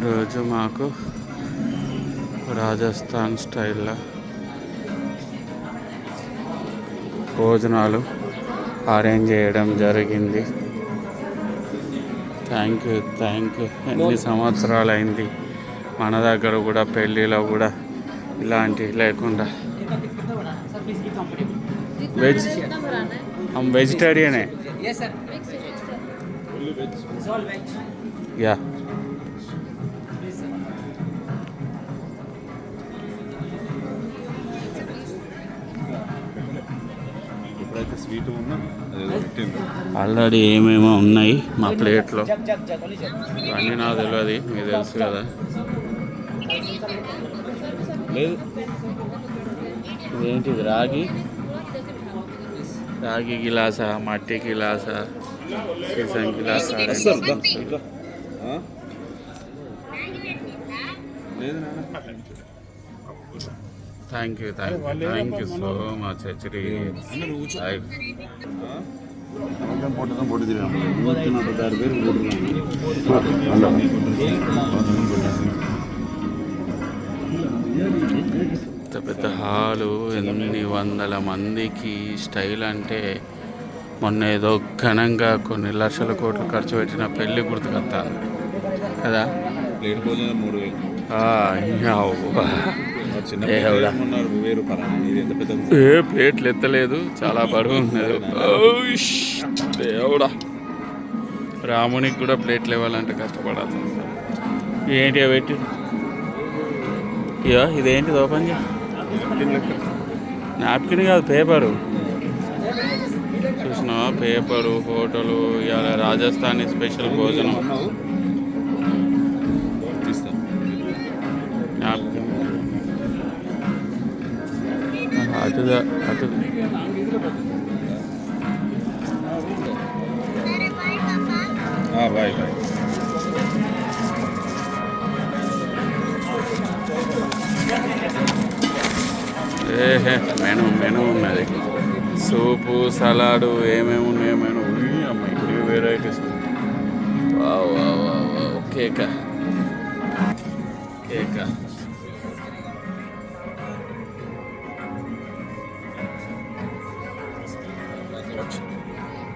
ఈరోజు మాకు రాజస్థాన్ స్టైల్లో భోజనాలు అరేంజ్ చేయడం జరిగింది. Thank you. ఎన్ని సంవత్సరాలు అయింది మన దగ్గర కూడా పెళ్ళిలో కూడా ఇలాంటి లేకుండా. వెజ్ हम वेजिटेरियन है. Yes sir. Only veg. It's all veg. Yeah. Please sir. ఇప్పుడైతే స్వీట్ ఉన్నా అదేదో పెట్టింది. ఆల్రెడీ ఏమేమో ఉన్నాయి మా ప్లేట్లో. Only jug. అన్నీ నాకు తెలియదు, మీకు తెలుసు కదా. లేదు, ఇదేంటిది? రాగి గిలాసా, మట్టి గిలాసా, సీసం గిలాసా. అస్సలు ఇట్లా లేదు నాన్న. Thank you so much HD life. పొట్టు తిరిగినప్పుడు దాని పేరు పెద్ద హాలు, ఎన్ని వందల మందికి స్టైల్ అంటే మొన్న ఏదో ఘనంగా కొన్ని లక్షల కోట్లు ఖర్చు పెట్టిన పెళ్ళి గుర్తుకొస్తాను కదా. ప్లేట్ భోజనం 3000. ఏ ప్లేట్లు ఎత్తలేదు, చాలా బరువు ఉన్నది. దేవుడా, రామునికి కూడా ప్లేట్లు ఇవ్వాలంటే కష్టపడాలి. ఏంటి పెట్టి ఇదేంటిది? ఓపెన్ చేయి. నాప్కిన్ కాదు, పేపరు. చూసినావా? పేపరు, ఫోటోలు. ఇవాళ రాజస్థానీ స్పెషల్ భోజనం. నాప్కిన్ అటు బాయ్ బాయ్. మెను ఉన్నది. సూపు, సలాడు, ఏమేమి ఉన్నాయో మెను. అమ్మ, ఇప్పుడు వెరైటీస్. కేక